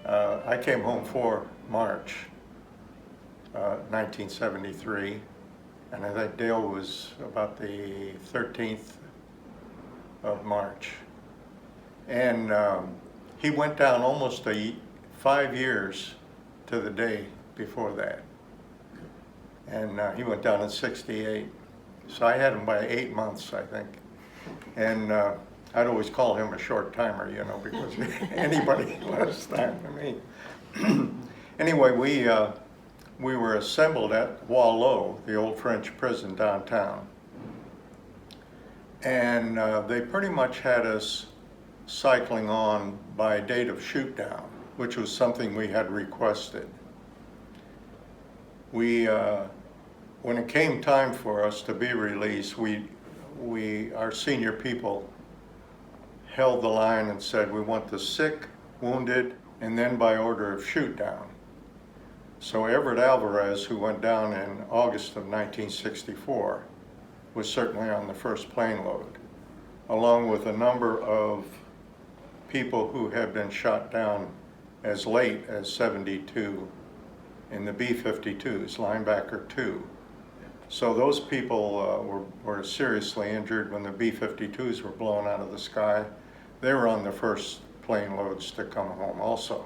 I came home for March 1973, and I think Dale was about the 13th of March. And he went down almost 5 years to the day before that. And he went down in 68. So I had him by 8 months, I think. And I'd always call him a short timer, you know, because anybody less time to me. Anyway, we were assembled at Wallow, the old French prison downtown. And they pretty much had us cycling on by date of shoot down, which was something we had requested. When it came time for us to be released, our senior people held the line and said, we want the sick, wounded, and then by order of shoot down. So Everett Alvarez, who went down in August of 1964, was certainly on the first plane load, along with a number of people who had been shot down as late as 72 in the B-52s, linebacker 2. So those people were seriously injured when the B-52s were blown out of the sky. They were on the first plane loads to come home also.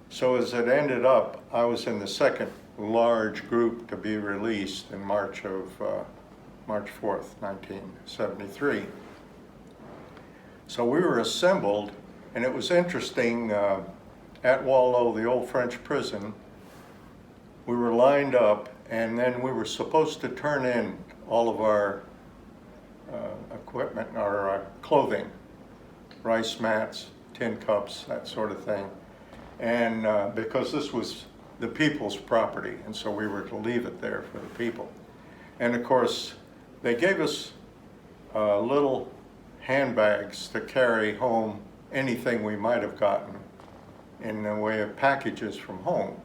So as it ended up, I was in the second large group to be released in March 4th, 1973. So we were assembled, and it was interesting, at Wallow, the old French prison, we were lined up, and then we were supposed to turn in all of our equipment, our clothing, rice mats, tin cups, that sort of thing. And because this was the people's property, and so we were to leave it there for the people. And of course, they gave us little handbags to carry home anything we might have gotten in the way of packages from home,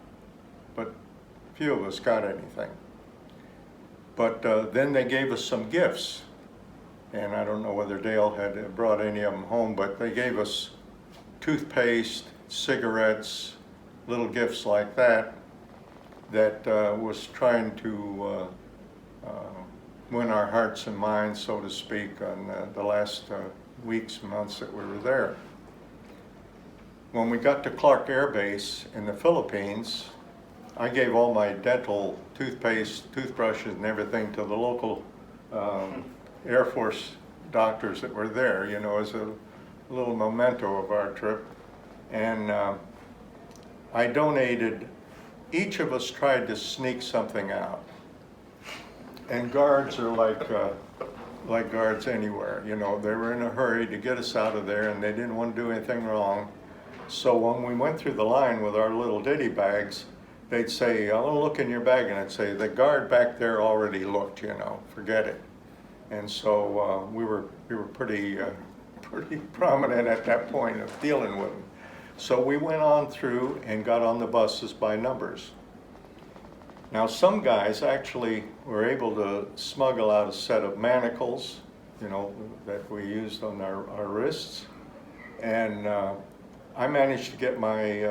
but few of us got anything. But then they gave us some gifts, and I don't know whether Dale had brought any of them home, but they gave us toothpaste, cigarettes, little gifts like that, that was trying to win our hearts and minds, so to speak, on the last weeks, months that we were there. When we got to Clark Air Base in the Philippines, I gave all my dental toothpaste, toothbrushes, and everything to the local Air Force doctors that were there, you know, as a little memento of our trip. And I donated, each of us tried to sneak something out. And guards are like guards anywhere, you know. They were in a hurry to get us out of there, and they didn't want to do anything wrong. So when we went through the line with our little ditty bags, they'd say, "I'll look in your bag," and I'd say, "The guard back there already looked, you know, forget it." And so we were pretty prominent at that point of dealing with them. So we went on through and got on the buses by numbers. Now some guys actually were able to smuggle out a set of manacles, you know, that we used on our wrists. And I managed to get my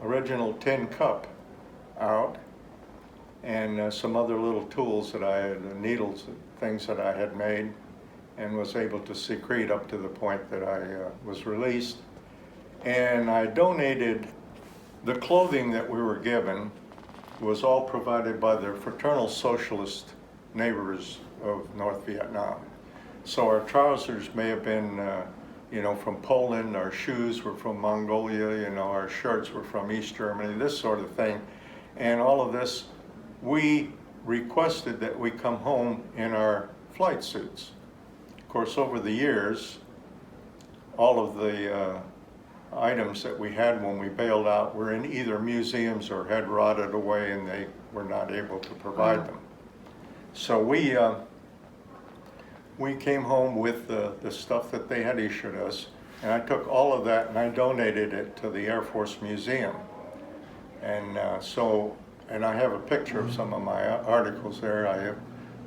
original tin cup out, and some other little tools that I had, needles, things that I had made, and was able to secrete up to the point that I was released. And I donated the clothing that we were given, was all provided by the fraternal socialist neighbors of North Vietnam. So our trousers may have been you know, from Poland, our shoes were from Mongolia, you know, our shirts were from East Germany, this sort of thing. And all of this, we requested that we come home in our flight suits. Of course, over the years, all of the items that we had when we bailed out were in either museums or had rotted away, and they were not able to provide them. So we came home with the stuff that they had issued us, and I took all of that and I donated it to the Air Force Museum. And and I have a picture of some of my articles there. I have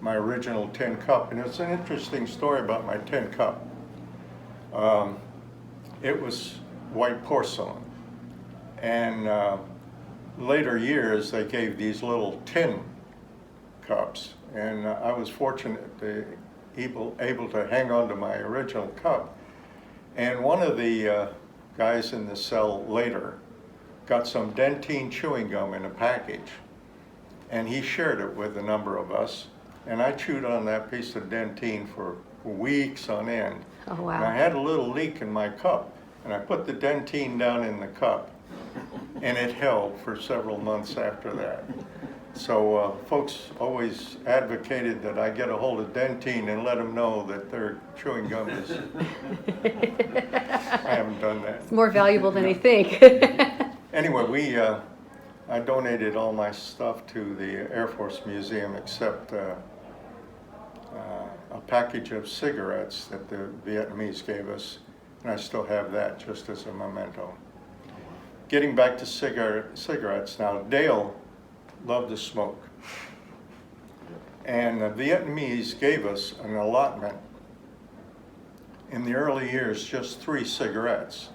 my original tin cup, and it's an interesting story about my tin cup. It was white porcelain, And later years, they gave these little tin cups. And I was fortunate to able to hang on to my original cup. And one of the guys in the cell later got some Dentine chewing gum in a package, and he shared it with a number of us. And I chewed on that piece of Dentine for weeks on end. Oh, wow. And I had a little leak in my cup, and I put the Dentine down in the cup, and it held for several months after that. So folks always advocated that I get a hold of Dentine and let them know that their chewing gum is... I haven't done that. It's more valuable than they think. Anyway, I donated all my stuff to the Air Force Museum except a package of cigarettes that the Vietnamese gave us, and I still have that just as a memento. Getting back to cigarettes now, Dale loved to smoke, and the Vietnamese gave us an allotment in the early years, just 3 cigarettes.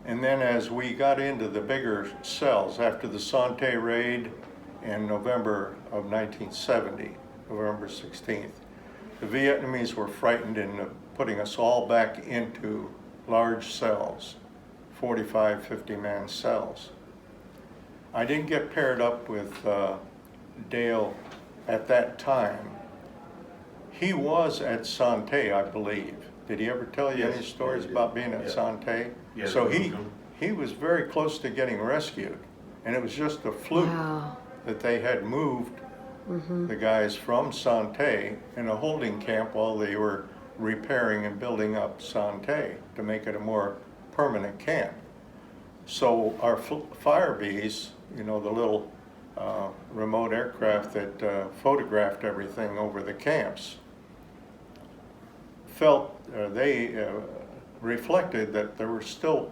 And then as we got into the bigger cells after the Sante raid in November of 1970, November 16th, the Vietnamese were frightened into putting us all back into large cells, 45, 50-man cells. I didn't get paired up with Dale at that time. He was at Sante, I believe. Did he ever tell you any stories about being at Sante? Yes, So he was very close to getting rescued, and it was just a fluke that they had moved the guys from Sante in a holding camp while they were repairing and building up Sante to make it a more permanent camp. So our Firebees, you know, the little remote aircraft that photographed everything over the camps, they reflected that there were still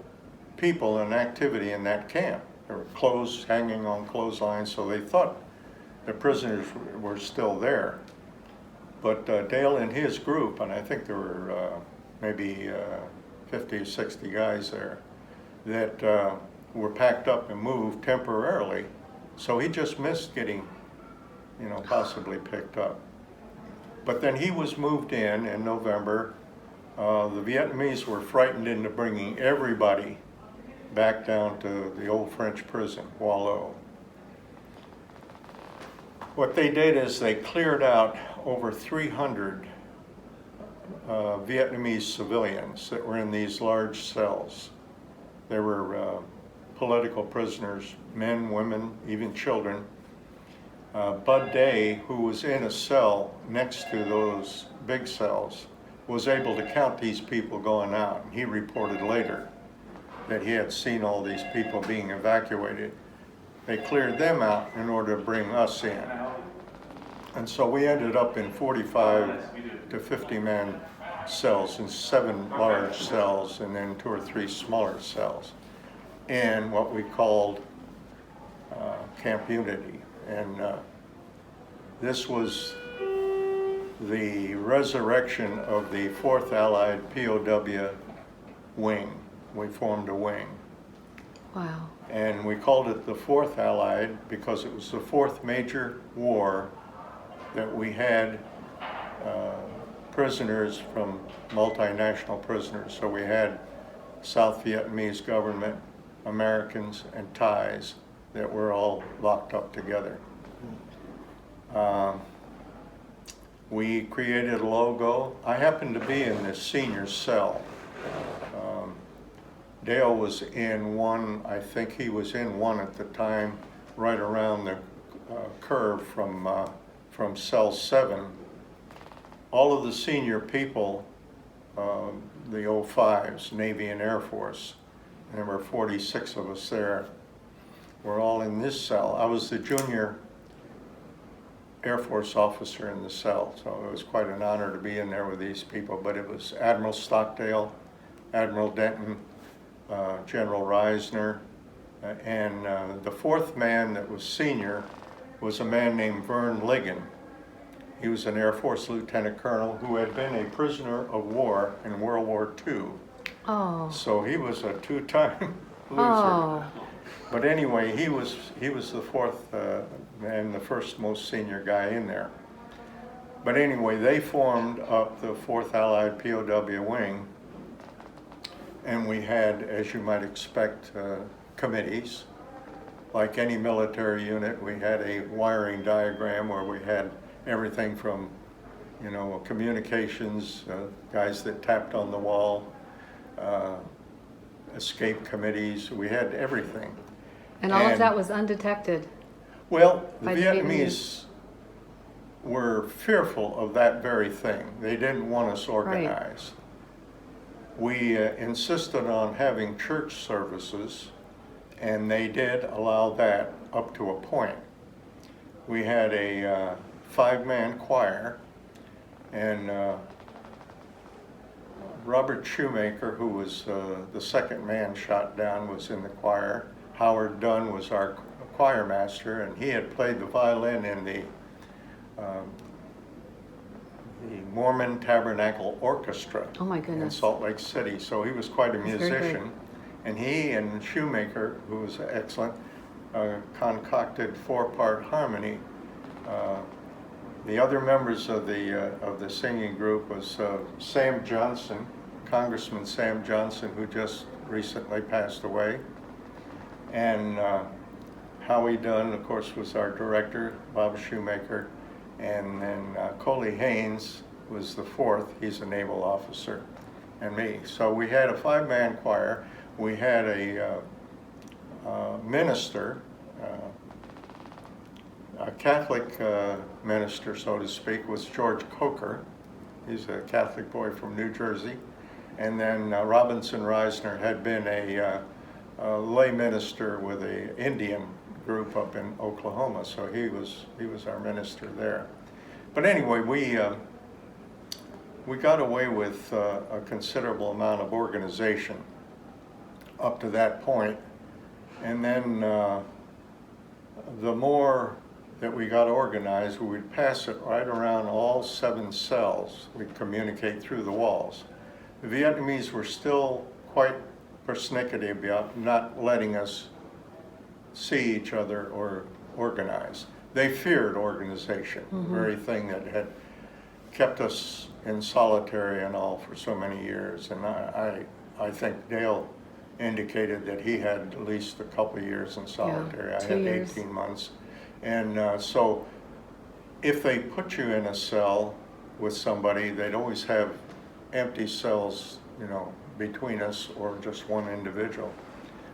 people and activity in that camp. There were clothes hanging on clotheslines, so they thought the prisoners were still there. But Dale and his group, and I think there were maybe 50 or 60 guys there, that were packed up and moved temporarily. So he just missed getting, you know, possibly picked up. But then he was moved in November. The Vietnamese were frightened into bringing everybody back down to the old French prison, Wallow. What they did is they cleared out over 300 Vietnamese civilians that were in these large cells. There were political prisoners, men, women, even children. Bud Day, who was in a cell next to those big cells, was able to count these people going out. He reported later that he had seen all these people being evacuated. They cleared them out in order to bring us in. And so we ended up in 45 to 50-man cells, in 7 large cells and then 2 or 3 smaller cells, in what we called Camp Unity. And this was the resurrection of the 4th Allied POW wing. We formed a wing. Wow. And we called it the 4th Allied because it was the 4th major war that we had prisoners from multinational prisoners. So we had South Vietnamese government, Americans, and Thais that were all locked up together. We created a logo. I happened to be in this senior cell. Dale was in one, I think he was in one at the time, right around the curve from cell 7. All of the senior people, the 05s, Navy and Air Force, and there were 46 of us there, were all in this cell. I was the junior Air Force officer in the cell, so it was quite an honor to be in there with these people. But it was Admiral Stockdale, Admiral Denton, General Reisner, and the 4th man that was senior was a man named Vern Ligon. He was an Air Force lieutenant colonel who had been a prisoner of war in World War II. Oh. So he was a 2-time loser. Oh. But anyway, he was the fourth and the first most senior guy in there. But anyway, they formed up the 4th Allied POW Wing, and we had, as you might expect, committees. Like any military unit, we had a wiring diagram where we had everything from, you know, communications, guys that tapped on the wall, escape committees, we had everything. And all of that was undetected. Well, the By the Vietnamese were fearful of that very thing. They didn't want us organized. We insisted on having church services, and they did allow that up to a point. We had a 5-man choir, and Robert Shoemaker, who was the second man shot down, was in the choir. Howard Dunn was our choir master, and he had played the violin in the Mormon Tabernacle Orchestra Oh my in goodness. Salt Lake City. So he was quite a That's very good. musician. And he and Shoemaker, who was excellent, concocted 4-part harmony. The other members of the singing group was Sam Johnson, Congressman Sam Johnson, who just recently passed away. And Howie Dunn, of course, was our director, Bob Shoemaker. And then Coley Haynes was the 4th. He's a naval officer, and me. So we had a 5-man choir. We had a minister, a Catholic minister, so to speak, was George Coker. He's a Catholic boy from New Jersey. And then Robinson Reisner had been a lay minister with an Indian group up in Oklahoma, so he was our minister there. But anyway, we got away with a considerable amount of organization up to that point, and then the more that we got organized, we would pass it right around all 7 cells. We'd communicate through the walls. The Vietnamese were still quite persnickety about not letting us see each other or organize. They feared organization, the very thing that had kept us in solitary and all for so many years. And I think Dale indicated that he had at least a couple of years in solitary. I 2 had years. 18 months. And so if they put you in a cell with somebody, they'd always have empty cells, you know, between us or just one individual.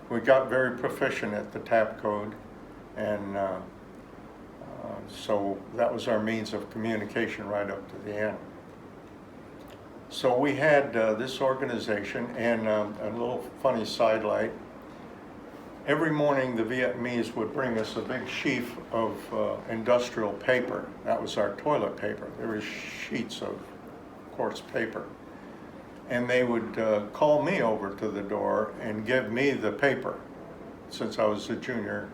We got very proficient at the tap code, and so that was our means of communication right up to the end. So we had this organization, and a little funny sidelight. Every morning the Vietnamese would bring us a big sheaf of industrial paper. That was our toilet paper. There were sheets of coarse paper. And they would call me over to the door and give me the paper, since I was a junior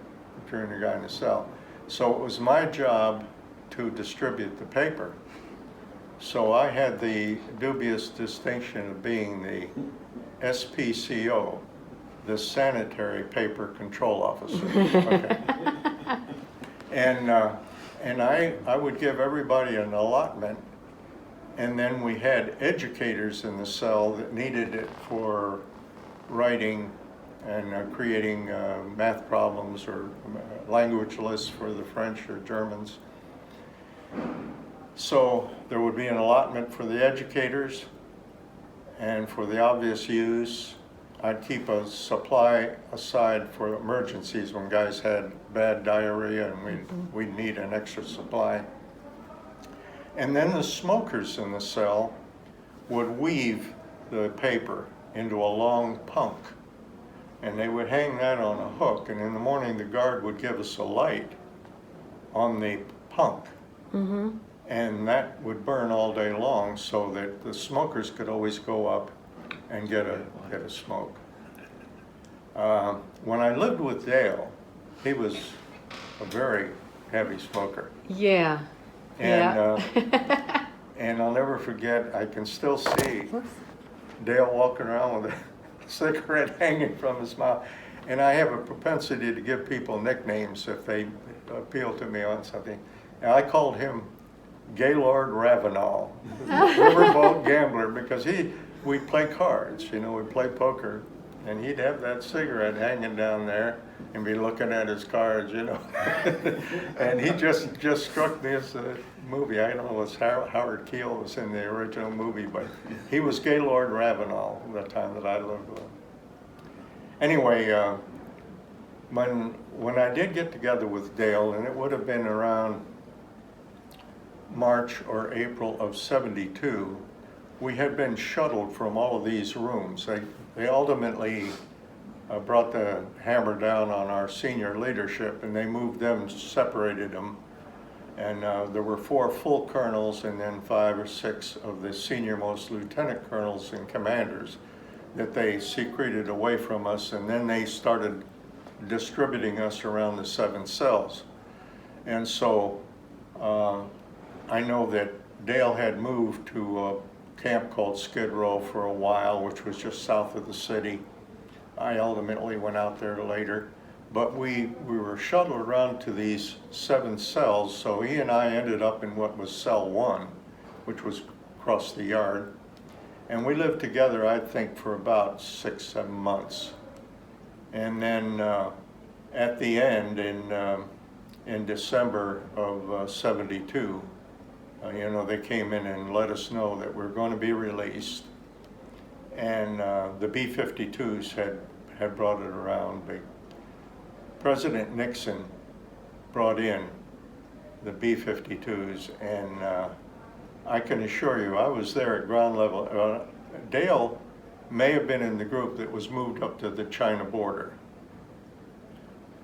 guy in the cell. So it was my job to distribute the paper. So I had the dubious distinction of being the SPCO, the Sanitary Paper Control Officer. Okay. And I would give everybody an allotment. And then we had educators in the cell that needed it for writing and creating math problems or language lists for the French or Germans. So there would be an allotment for the educators, and for the obvious use, I'd keep a supply aside for emergencies when guys had bad diarrhea and we'd need an extra supply. And then the smokers in the cell would weave the paper into a long punk, and they would hang that on a hook, and in the morning the guard would give us a light on the punk. And that would burn all day long, so that the smokers could always go up and get a smoke. When I lived with Dale, he was a very heavy smoker. Yeah. And, and I'll never forget, I can still see Dale walking around with a cigarette hanging from his mouth. And I have a propensity to give people nicknames if they appeal to me on something. And I called him Gaylord Ravenel, riverboat gambler, because we'd play cards, we'd play poker, and he'd have that cigarette hanging down there and be looking at his cards, And he just struck me as a movie. I don't know if Howard Keel was in the original movie, but he was Gaylord Ravenel the time that I lived with him. Anyway, when I did get together with Dale, and it would have been around March or April of '72, we had been shuttled from all of these rooms. They ultimately brought the hammer down on our senior leadership, and they moved them, separated them, and there were 4 full colonels and then 5 or 6 of the senior-most lieutenant colonels and commanders that they secreted away from us, and then they started distributing us around the 7 cells. And so I know that Dale had moved to a camp called Skid Row for a while, which was just south of the city. I ultimately went out there later, but we were shuttled around to these 7 cells, so he and I ended up in what was cell 1, which was across the yard. And we lived together, I think, for about 6-7 months. And then at the end, in December of '72, they came in and let us know that we're going to be released. And the B-52s had brought it around. President Nixon brought in the B-52s, and I can assure you, I was there at ground level. Dale may have been in the group that was moved up to the China border.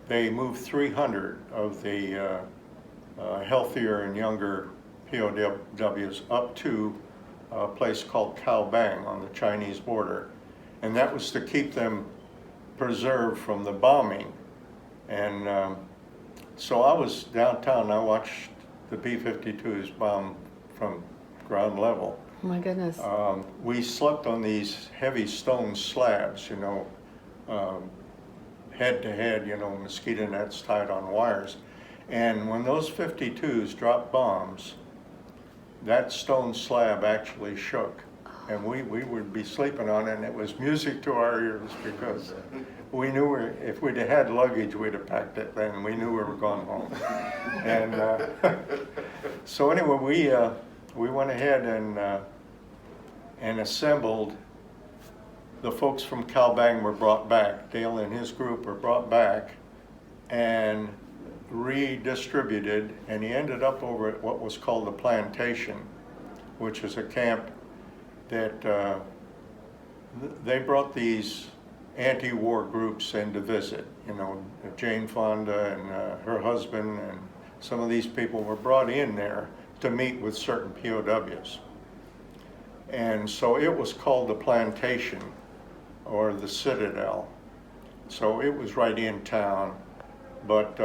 They moved 300 of the healthier and younger POWs up to a place called Cao Bang on the Chinese border. And that was to keep them preserved from the bombing. And so I was downtown, I watched the B-52s bomb from ground level. Oh my goodness. We slept on these heavy stone slabs, head to head, mosquito nets tied on wires. And when those 52s dropped bombs, that stone slab actually shook. And we would be sleeping on it, and it was music to our ears, because we knew if we'd have had luggage, we'd have packed it then. We knew we were going home. And so anyway, we went ahead and assembled. The folks from Cao Bang were brought back. Dale and his group were brought back and redistributed, and he ended up over at what was called the Plantation, which is a camp that they brought these anti-war groups in to visit. Jane Fonda and her husband and some of these people were brought in there to meet with certain POWs. And so it was called the Plantation, or the Citadel. So it was right in town, but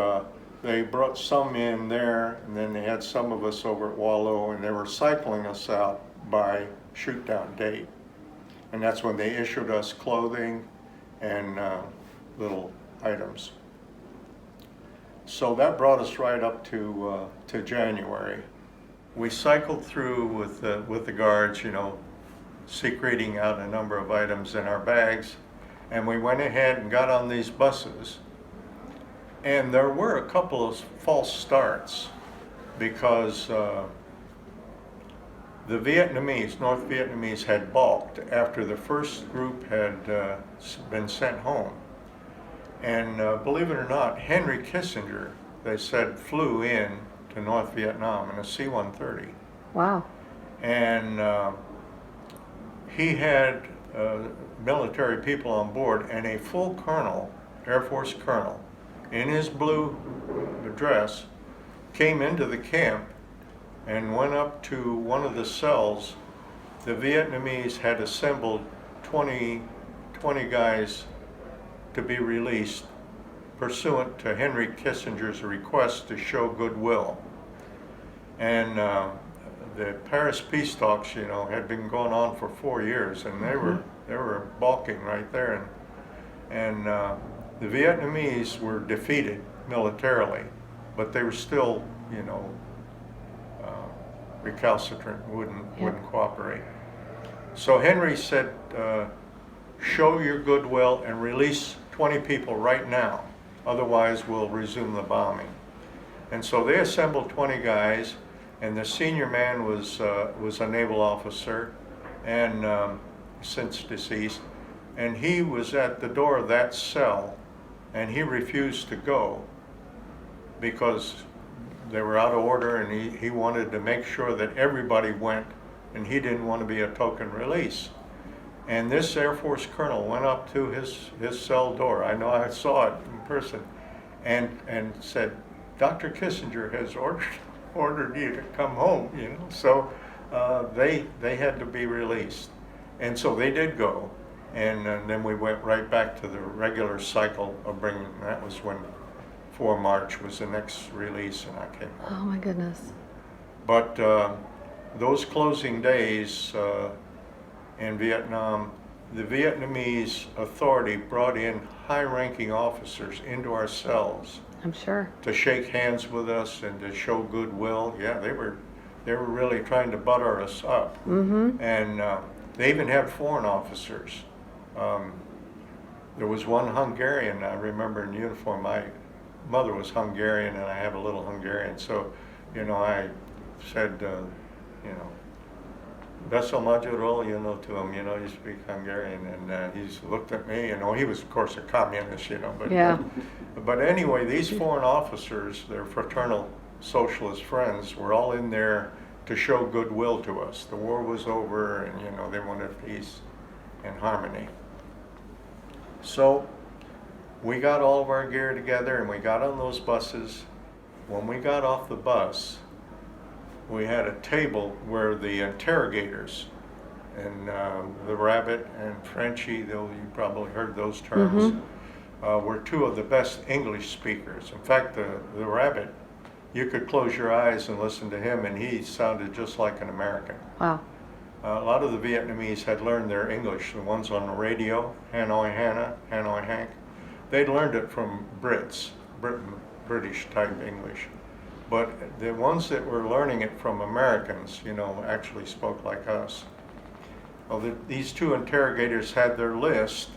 they brought some in there, and then they had some of us over at Wallow, and they were cycling us out by shoot-down date. And that's when they issued us clothing and little items. So that brought us right up to January. We cycled through with the guards, secreting out a number of items in our bags, and we went ahead and got on these buses. And there were a couple of false starts, because the Vietnamese, North Vietnamese, had balked after the first group had been sent home. And believe it or not, Henry Kissinger, they said, flew in to North Vietnam in a C-130. Wow. And he had military people on board, and a full colonel, Air Force colonel, in his blue dress, came into the camp and went up to one of the cells. The Vietnamese had assembled 20 guys to be released pursuant to Henry Kissinger's request to show goodwill. And the Paris peace talks, had been going on for 4 years, and they were balking right there. And The Vietnamese were defeated militarily, but they were still, recalcitrant, wouldn't cooperate. So Henry said, show your goodwill and release 20 people right now, otherwise we'll resume the bombing. And so they assembled 20 guys, and the senior man was a naval officer, and since deceased, and he was at the door of that cell, and he refused to go because they were out of order, and he wanted to make sure that everybody went, and he didn't want to be a token release. And this Air Force colonel went up to his cell door, I know I saw it in person, and said, Dr. Kissinger has ordered you to come home, So they had to be released. And so they did go, and then we went right back to the regular cycle of bringing, that was when 4 March was the next release, and I came home. Oh my goodness. But those closing days in Vietnam, the Vietnamese authority brought in high-ranking officers into our cells. I'm sure. To shake hands with us and to show goodwill. Yeah, they were really trying to butter us up. Mm-hmm. And they even had foreign officers. There was one Hungarian, I remember, in uniform. My mother was Hungarian, and I have a little Hungarian. So, I said, Vessel Magyarul, to him, you speak Hungarian, and he looked at me, he was, of course, a communist, but yeah. But anyway, these foreign officers, their fraternal socialist friends, were all in there to show goodwill to us. The war was over, and they wanted peace and harmony. So we got all of our gear together, and we got on those buses. When we got off the bus, we had a table where the interrogators, and the Rabbit and Frenchie, though you probably heard those terms, were two of the best English speakers. In fact, the Rabbit, you could close your eyes and listen to him, and he sounded just like an American. Wow. A lot of the Vietnamese had learned their English, the ones on the radio, Hanoi Hannah, Hanoi Hank. They'd learned it from British type English. But the ones that were learning it from Americans, actually spoke like us. Well, these two interrogators had their list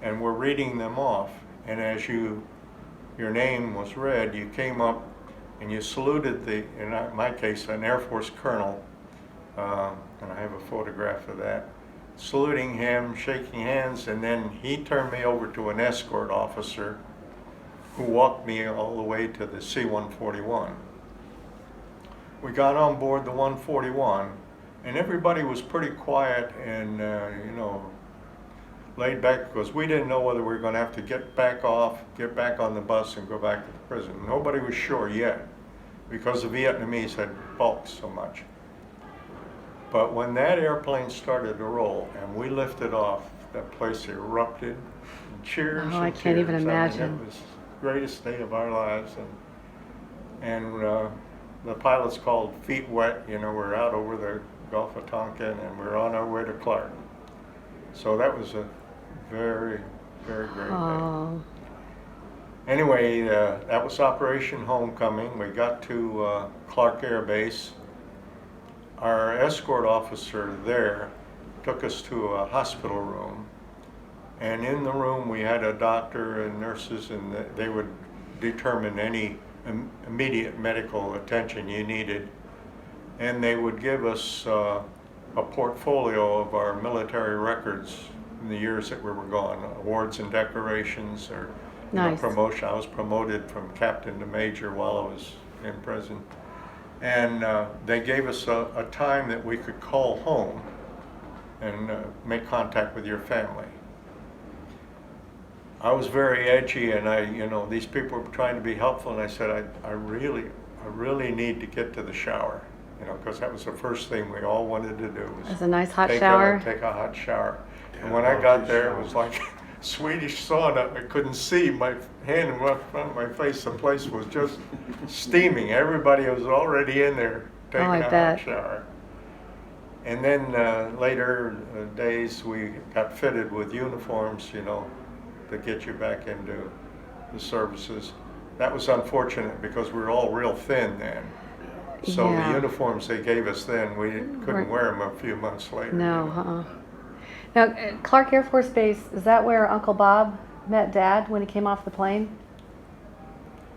and were reading them off. And as your name was read, you came up and you saluted in my case, an Air Force colonel, and I have a photograph of that, saluting him, shaking hands, and then he turned me over to an escort officer who walked me all the way to the C-141. We got on board the 141, and everybody was pretty quiet and, laid back, because we didn't know whether we were going to have to get back on the bus and go back to the prison. Nobody was sure yet, because the Vietnamese had balked so much. But when that airplane started to roll and we lifted off, that place erupted in cheers and I can't cheers. even imagine. It was the greatest day of our lives. And the pilots called feet wet, we're out over the Gulf of Tonkin, and we're on our way to Clark. So that was a very, very great day. Anyway, that was Operation Homecoming. We got to Clark Air Base. Our escort officer there took us to a hospital room, and in the room we had a doctor and nurses, and they would determine any immediate medical attention you needed, and they would give us a portfolio of our military records in the years that we were gone, awards and decorations, or nice. Promotion. I was promoted from captain to major while I was in prison. And they gave us a time that we could call home and make contact with your family. I was very edgy, and these people were trying to be helpful, and I said, I really need to get to the shower, because that was the first thing we all wanted to do. It was a nice hot shower. Take a hot shower. And when I got there, it was like Swedish sauna. I couldn't see my hand in front of my face. The place was just steaming. Everybody was already in there taking a hot shower. And then later days, we got fitted with uniforms, to get you back into the services. That was unfortunate because we were all real thin then. So Yeah. the uniforms they gave us then, we couldn't wear them a few months later. No, Now, Clark Air Force Base, is that where Uncle Bob met Dad when he came off the plane?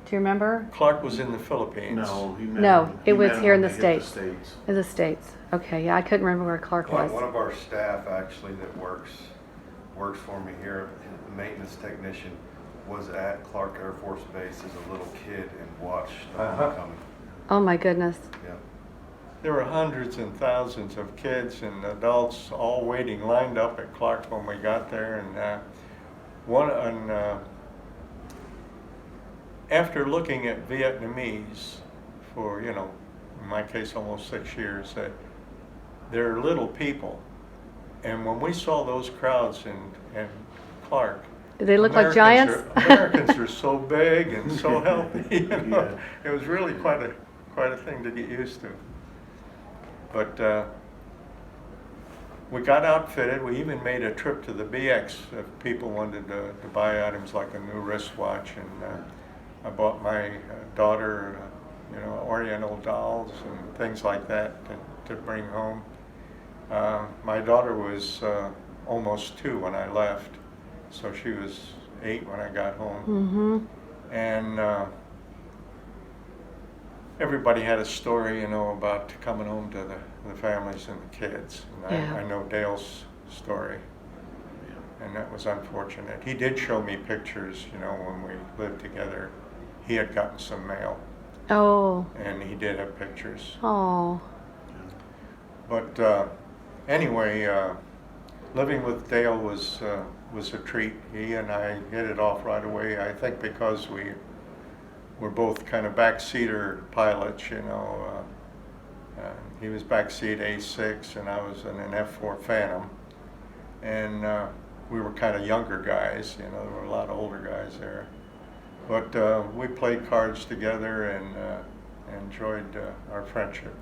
Do you remember? Clark was in the Philippines. No, he met No, him- it he was met him here in when the they hit States. In the States. Okay, yeah, I couldn't remember where Clark was. One of our staff actually that works for me here, the maintenance technician, was at Clark Air Force Base as a little kid and watched the homecoming. Oh my goodness. Yeah. There were hundreds and thousands of kids and adults all waiting, lined up at Clark when we got there. And after looking at Vietnamese for, in my case, almost 6 years, they're little people. And when we saw those crowds in Clark, Did they look like giants? Americans are so big and so healthy. Yeah. It was really quite a thing to get used to. But we got outfitted. We even made a trip to the BX if people wanted to buy items like a new wristwatch. And I bought my daughter, Oriental dolls and things like that to bring home. My daughter was almost 2 when I left, so she was 8 when I got home. Mm-hmm. And everybody had a story, about coming home to the families and the kids. And Yeah. I know Dale's story, and that was unfortunate. He did show me pictures, when we lived together. He had gotten some mail, Oh. and he did have pictures. Oh. But anyway, living with Dale was a treat. He and I hit it off right away. I think because we were both kind of backseater pilots, he was backseat A6 and I was in an F4 Phantom. And we were kind of younger guys, there were a lot of older guys there. But we played cards together and enjoyed our friendship.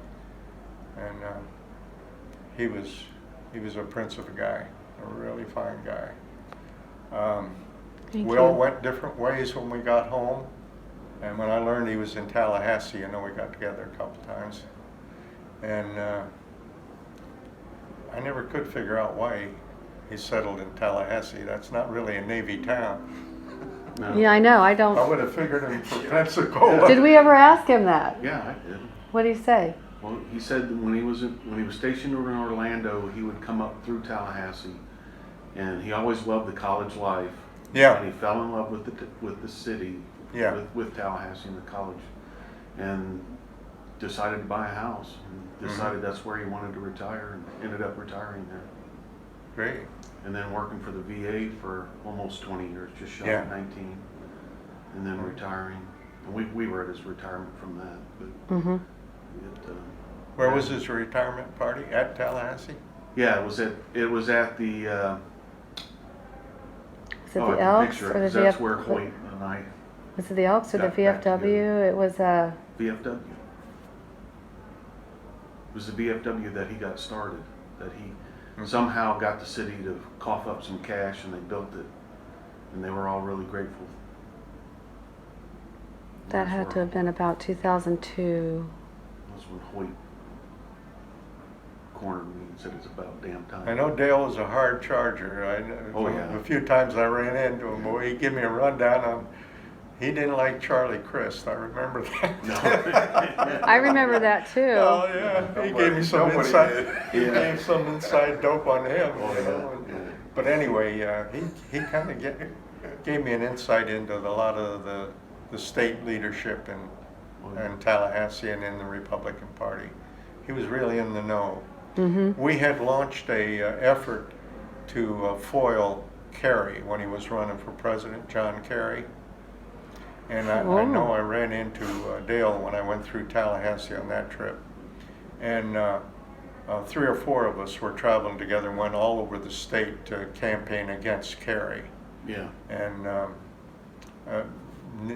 And he was a prince of a guy, a really fine guy. Thank We you. all went different ways when we got home. And when I learned he was in Tallahassee, we got together a couple times. And I never could figure out why he settled in Tallahassee. That's not really a Navy town. No. Yeah, I know. I don't. I would have figured him for Pensacola. Did we ever ask him that? Yeah, I did. What did he say? Well, he said that when he was stationed over in Orlando, he would come up through Tallahassee, and he always loved the college life. Yeah. And he fell in love with the city. Yeah. With Tallahassee and the college, and decided to buy a house. And decided that's where he wanted to retire, and ended up retiring there. Great. And then working for the VA for almost 20 years, just shy Yeah. of 19, and then retiring. And we were at his retirement from that. But Mm-hmm. Where was his retirement party? At Tallahassee? Yeah, it was at the. Was it I the can Elks picture it, or the 'cause that's VF? where Hoyt and I Was it the Elks or the got back VFW? together. It was VFW. It was the VFW that he got started. That he somehow got the city to cough up some cash, and they built it, and they were all really grateful. that had to have been about 2002. That's when Hoyt cornered me and said it's about damn time. I know Dale was a hard charger. Oh, yeah. A few times I ran into him, boy, he'd give me a rundown on. He didn't like Charlie Crist. I remember that. No. I remember that too. Oh yeah, he gave me some Nobody inside. did. He gave some inside dope on him. Oh, yeah. But anyway, he kind of gave me an insight into a lot of the state leadership in Tallahassee and in the Republican Party. He was really in the know. Mm-hmm. We had launched a effort to foil Kerry when he was running for president, John Kerry. And I know I ran into Dale when I went through Tallahassee on that trip. And 3 or 4 of us were traveling together and went all over the state to campaign against Kerry. Yeah. And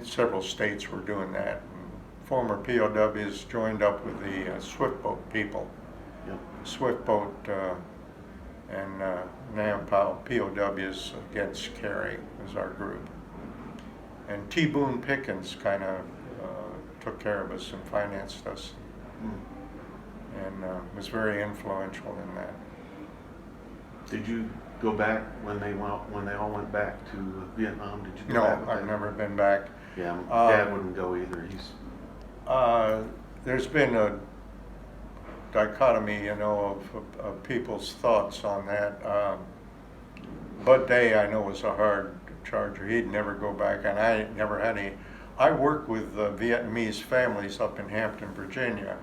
several states were doing that. And former POWs joined up with the Swift Boat people. Yep. Swift Boat And Nam Pao POWs against Kerry was our group. And T. Boone Pickens kind of took care of us and financed us, and was very influential in that. Did you go back when they all went back to Vietnam? Did you go No, back with I've them? never been back. Yeah, Dad wouldn't go either. There's been a dichotomy, of people's thoughts on that. Bud Day, I know, was a hard charger. He'd never go back, and I never had any. I worked with Vietnamese families up in Hampton, Virginia.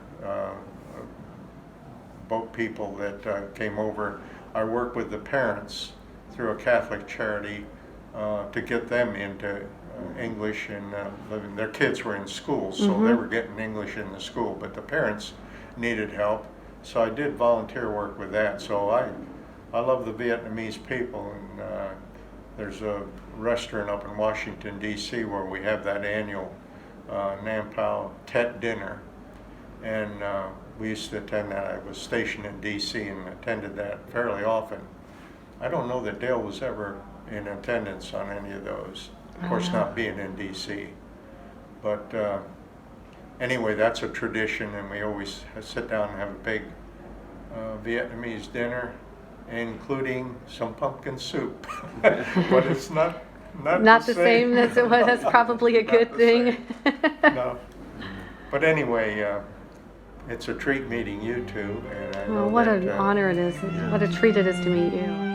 Boat people that came over. I worked with the parents through a Catholic charity to get them into English and living. Their kids were in school, so they were getting English in the school, but the parents needed help. So I did volunteer work with that. So I love the Vietnamese people, and there's a restaurant up in Washington, D.C. where we have that annual Nam Pao Tet dinner, and we used to attend that. I was stationed in D.C. and attended that fairly often. I don't know that Dale was ever in attendance on any of those. Of course, not being in D.C. But anyway, that's a tradition, and we always sit down and have a big Vietnamese dinner, including some pumpkin soup. But it's not the same as it was. That's probably a good thing. No. But anyway, it's a treat meeting you two. And I know Well, what that, an honor it is. What a treat it is to meet you.